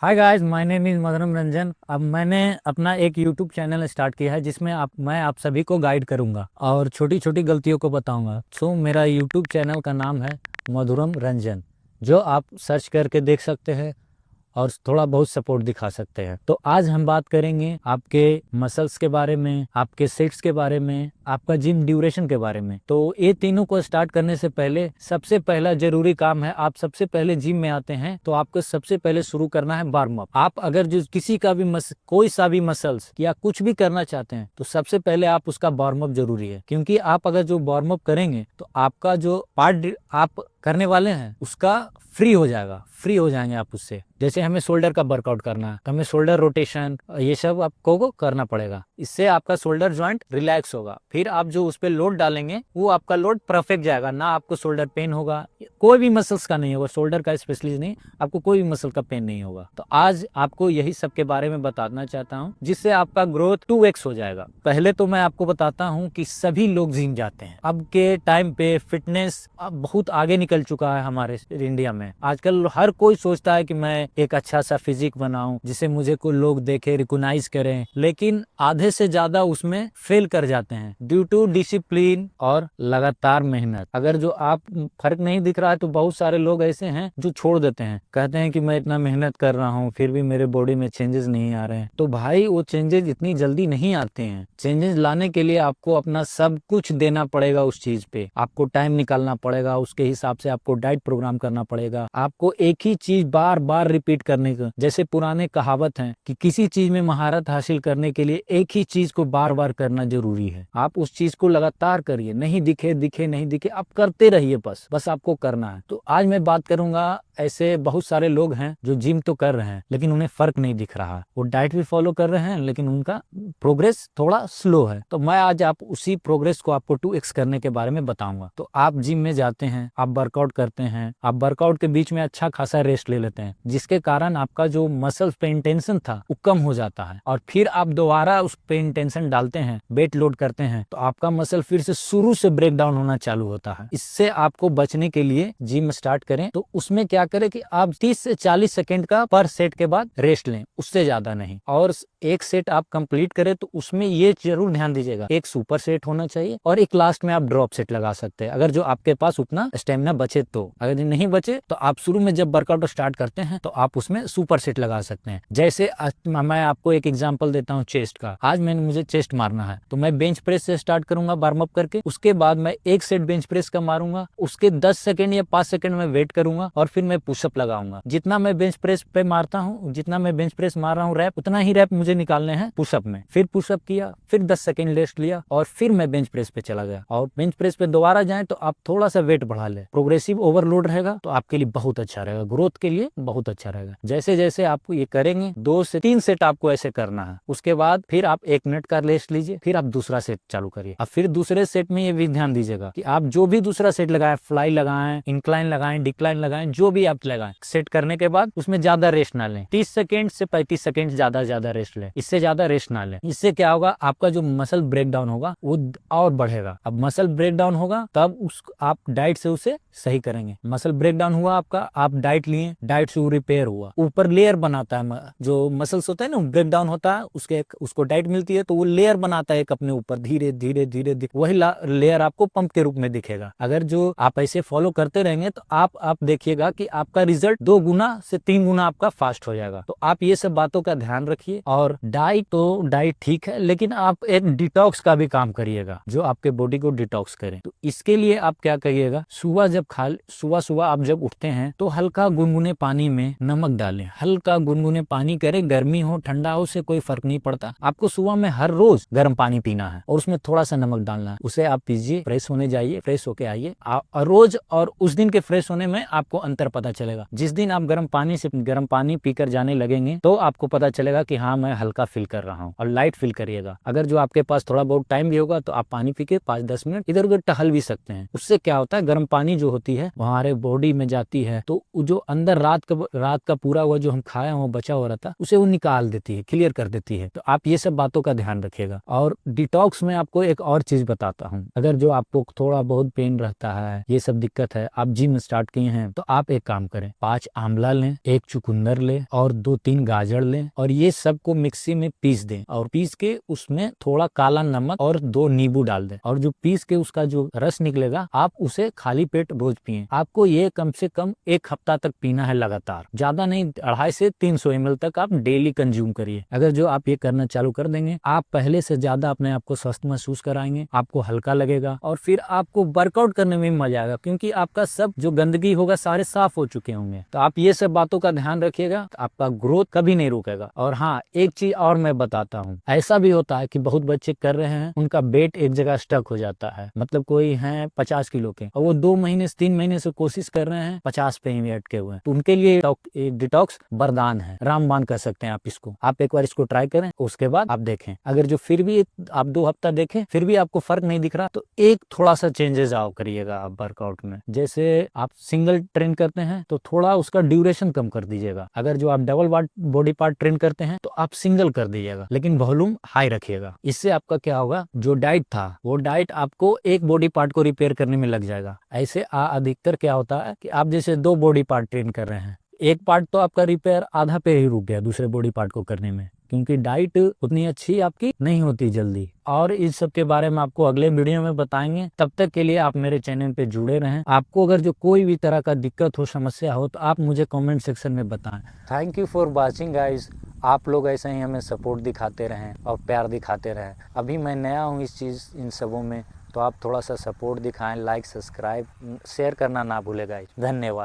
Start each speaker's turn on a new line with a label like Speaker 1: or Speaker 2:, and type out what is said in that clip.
Speaker 1: Hi guys, my name is Madanam Ranjan. अब मैंने अपना एक यूट्यूब चैनल स्टार्ट किया है जिसमें मैं आप सभी को गाइड करूंगा और छोटी छोटी गलतियों को बताऊंगा। सो मेरा यूट्यूब चैनल का नाम है मधुरम रंजन, जो आप सर्च करके देख सकते हैं और थोड़ा बहुत सपोर्ट दिखा सकते हैं। तो आज हम बात करेंगे आपके मसल्स के बारे में, आपके सेट्स के बारे में, आपका जिम ड्यूरेशन के बारे में। तो ये तीनों को स्टार्ट करने से पहले सबसे पहला जरूरी काम है, आप सबसे पहले जिम में आते हैं तो आपको सबसे पहले शुरू करना है वार्म अप। आप अगर जो किसी का भी कोई सा भी मसल्स या कुछ भी करना चाहते हैं तो सबसे पहले आप उसका वार्म अप जरूरी है, क्योंकि आप अगर जो वार्म अप करेंगे तो आपका जो पार्ट आप करने वाले हैं उसका फ्री हो जाएगा, फ्री हो जाएंगे आप उससे। जैसे हमें शोल्डर का वर्कआउट करना है तो हमें शोल्डर रोटेशन ये सब आपको करना पड़ेगा। इससे आपका शोल्डर जॉइंट रिलैक्स होगा। फिर आप जो उस पर लोड डालेंगे वो आपका लोड परफेक्ट जाएगा, ना आपको शोल्डर पेन होगा, कोई भी मसल्स का नहीं होगा, शोल्डर का स्पेशली नहीं, आपको कोई भी मसल का पेन नहीं होगा। तो आज आपको यही सब के बारे में बताना चाहता हूँ जिससे आपका ग्रोथ 2x हो जाएगा। पहले तो मैं आपको बताता हूँ कि सभी लोग जिम जाते हैं। अब के टाइम पे फिटनेस अब बहुत आगे निकल चुका है हमारे इंडिया में। आजकल हर कोई सोचता है कि मैं एक अच्छा सा फिजिक बनाऊं जिसे मुझे को लोग देखे, रिकॉग्नाइज करें, लेकिन आधे से ज्यादा उसमें फेल कर जाते हैं ड्यू टू डिसिप्लिन और लगातार मेहनत। अगर जो आप फर्क नहीं दिख रहा है तो बहुत सारे लोग ऐसे हैं जो छोड़ देते हैं, कहते हैं कि मैं इतना मेहनत कर रहा हूँ फिर भी मेरे बॉडी में चेंजेस नहीं आ रहे हैं। तो भाई वो चेंजेस इतनी जल्दी नहीं आते हैं। चेंजेस लाने के लिए आपको अपना सब कुछ देना पड़ेगा, उस चीज पे आपको टाइम निकालना पड़ेगा, उसके हिसाब से आपको डाइट प्रोग्राम करना पड़ेगा, आपको एक ही चीज बार बार रिपीट करने का। जैसे पुराने कहावत है कि किसी चीज में महारत हासिल करने के लिए एक ही चीज को बार बार करना जरूरी है। आप उस चीज को लगातार करिए, नहीं दिखे दिखे नहीं दिखे, आप करते रहिए, बस आपको करना है। तो आज मैं बात करूंगा, ऐसे बहुत सारे लोग हैं जो जिम तो कर रहे हैं लेकिन उन्हें फर्क नहीं दिख रहा, वो डाइट भी फॉलो कर रहे हैं लेकिन उनका प्रोग्रेस थोड़ा स्लो है। तो मैं आज आप उसी प्रोग्रेस को आपको 2x करने के बारे में बताऊंगा। तो आप जिम में जाते हैं, आप वर्कआउट करते हैं, आप वर्कआउट के बीच में अच्छा खासा रेस्ट ले लेते हैं, जिसके कारण आपका जो मसल्स पे इंटेंशन था वो कम हो जाता है, और फिर आप दोबारा उस पे इंटेंशन डालते हैं, वेट लोड करते हैं, तो आपका मसल फिर से शुरू से ब्रेक डाउन होना चालू होता है। इससे आपको बचने के लिए जिम स्टार्ट करें तो उसमें क्या करें कि आप 30 से 40 सेकेंड का पर सेट के बाद रेस्ट लें, उससे ज्यादा नहीं। और एक सेट आप कंप्लीट करें तो उसमें ये जरूर ध्यान दीजिएगा, एक सुपर सेट होना चाहिए और एक लास्ट में आप ड्रॉप सेट लगा सकते हैं, अगर जो आपके पास उतना स्टेमिना बचे तो। अगर नहीं बचे तो आप शुरू में जब वर्कआउट स्टार्ट करते हैं तो आप उसमें सुपर सेट लगा सकते हैं। जैसे मैं आपको एक एग्जांपल देता हूँ चेस्ट का। आज मुझे चेस्ट मारना है तो मैं बेंच प्रेस से स्टार्ट करूंगा वार्म अप करके, उसके बाद मैं एक सेट बेंच प्रेस का मारूंगा, उसके 10 सेकंड या 5 सेकंड में वेट करूंगा और फिर मैं पुशअप लगाऊंगा। जितना मैं बेंच प्रेस पे मारता हूँ, जितना मैं बेंच प्रेस मार रहा हूँ रैप, उतना ही रैप मुझे निकालने हैं पुशअप में। फिर पुशअप किया, फिर 10 सेकंड रेस्ट लिया और फिर मैं बेंच प्रेस पे चला गया। और बेंच प्रेस पे दोबारा जाए तो आप थोड़ा सा वेट बढ़ा ले, प्रोग्रेसिव ओवरलोड रहेगा तो आपके लिए बहुत अच्छा रहेगा, ग्रोथ के लिए बहुत अच्छा रहेगा। जैसे जैसे आपको ये करेंगे 2 से 3 सेट आपको ऐसे करना है। उसके बाद फिर आप 1 मिनट का रेस्ट लीजिए, फिर आप दूसरा सेट चालू करिए। अब फिर दूसरे सेट में ये भी ध्यान दीजिएगा कि आप जो भी दूसरा सेट लगाएं, फ्लाई लगाएं, इंक्लाइन लगाएं, डिक्लाइन लगाएं, जो भी आप लगाएं, सेट करने के बाद उसमें ज्यादा रेस्ट ना लें। 30 सेकेंड से 35 सेकेंड ज्यादा रेस्ट लें, इससे ज्यादा रेस्ट ना लें। इससे क्या होगा, आपका जो मसल ब्रेक डाउन होगा वो और बढ़ेगा। अब मसल ब्रेक डाउन होगा तब आप डाइट से उसे सही करेंगे। मसल ब्रेक डाउन हुआ आपका, आप डाइट लिए, डाइट से वो रिपेयर हुआ, ऊपर लेयर बनाता है। जो मसल्स होता है ना ब्रेक डाउन होता है, उसको डाइट मिलती है तो वो लेयर बनाता है एक अपने ऊपर, धीरे धीरे धीरे वही लेयर आपको पंप के रूप में दिखेगा। अगर जो आप ऐसे फॉलो करते रहेंगे तो आप देखिएगा कि आपका रिजल्ट 2 गुना से 3 गुना आपका फास्ट हो जाएगा। तो आप ये सब बातों का ध्यान रखिए। और डाइट तो डाइट ठीक है, लेकिन आप एक डिटॉक्स का भी काम करिएगा जो आपके बॉडी को डिटॉक्स करे। तो इसके लिए आप क्या करिएगा, सुबह आप जब उठते हैं तो हल्का गुनगुने पानी में नमक डालें, हल्का गुनगुने पानी करें, गर्मी हो ठंडा हो उससे कोई फर्क नहीं पड़ता। आपको सुबह में हर रोज गर्म पानी पीना है और उसमें थोड़ा सा नमक डालना है, उसे आप पीजिए, फ्रेश होने जाइए, फ्रेश होके आइए रोज। और उस दिन के फ्रेश होने में आपको अंतर पता चलेगा। जिस दिन आप गर्म पानी पीकर जाने लगेंगे तो आपको पता चलेगा कि हाँ मैं हल्का फील कर रहा हूँ, और लाइट फील करिएगा। अगर जो आपके पास थोड़ा बहुत टाइम भी होगा तो आप पानी पी के 5-10 मिनट इधर उधर टहल भी सकते हैं। उससे क्या होता है, गर्म पानी जो होती है हमारे बॉडी में जाती है तो जो अंदर रात का पूरा हुआ जो हम खाए वो बचा हुआ रहता उसे वो निकाल देती है, क्लियर कर देती है। तो आप ये सब बातों का ध्यान रखिएगा। और डिटॉक्स में आपको एक और चीज बताता हूँ, अगर जो आपको थोड़ा बहुत पेन रहता है, ये सब दिक्कत है, आप जिम स्टार्ट किए हैं तो आप एक काम करें। 5 आंवला लें, 1 चुकंदर लें और 2-3 गाजर लें और ये सबको मिक्सी में पीस दें और पीस के उसमें थोड़ा काला नमक और 2 नींबू डाल दें और जो पीस के उसका जो रस निकलेगा आप उसे खाली पेट रोज पिएं। आपको ये कम से कम 1 हफ्ता तक पीना है लगातार, ज्यादा नहीं, 250 से 300 ml तक आप डेली कंज्यूम करिए। अगर जो आप ये करना चालू कर देंगे, आप पहले से ज्यादा अपने आप को स्वस्थ महसूस कराएंगे, आपको हल्का लगेगा और फिर आपको वर्कआउट करने में मजा आएगा क्योंकि आपका सब जो गंदगी होगा सारे साफ हो चुके होंगे। तो आप ये सब बातों का ध्यान रखिएगा, तो आपका ग्रोथ कभी नहीं रुकेगा। और हाँ, एक चीज और मैं बताता हूँ, ऐसा भी होता है कि बहुत बच्चे कर रहे हैं, उनका वेट एक जगह स्टक हो जाता है, मतलब कोई है 50 किलो के और वो 2 महीने से 3 महीने से कोशिश कर रहे हैं 50 पे ही अटके हुए हैं, तो उनके लिए डिटॉक्स वरदान है, रामबाण कर सकते हैं आप इसको। आप एक बार इसको ट्राई करें, उसके बाद आप देखें, अगर जो फिर भी आप 2 हफ्ता देखें फिर भी आपको फर्क नहीं दिख रहा तो एक थोड़ा सा चेंजेस आओ करिएगा आप वर्कआउट में। जैसे आप सिंगल ट्रेन करते हैं तो थोड़ा उसका ड्यूरेशन कम कर दीजिएगा, अगर जो आप डबल बॉडी पार्ट ट्रेन करते हैं तो आप सिंगल कर दीजिएगा, लेकिन वॉल्यूम हाई रखिएगा। इससे आपका क्या होगा, जो डाइट था वो डाइट आपको एक बॉडी पार्ट को रिपेयर करने में लग जाएगा। ऐसे अधिकतर क्या होता है कि आप जैसे 2 बॉडी पार्ट ट्रेन कर रहे हैं, एक पार्ट तो आपका रिपेयर आधा पे ही रुक गया दूसरे बॉडी पार्ट को करने में, क्योंकि डाइट उतनी अच्छी आपकी नहीं होती जल्दी। और इस सब के बारे में आपको अगले वीडियो में बताएंगे। तब तक के लिए आप मेरे चैनल पे जुड़े रहें। आपको अगर जो कोई भी तरह का दिक्कत हो, समस्या हो, तो आप मुझे कमेंट सेक्शन में बताएं। Thank you for watching guys. आप लोग ऐसे ही हमें सपोर्ट दिखाते रहें और प्यार दिखाते रहें। अभी मैं नया हूँ इन सबों में, तो आप थोड़ा सा सपोर्ट दिखाएं, लाइक, सब्सक्राइब, शेयर करना ना भूलें गाइज। धन्यवाद।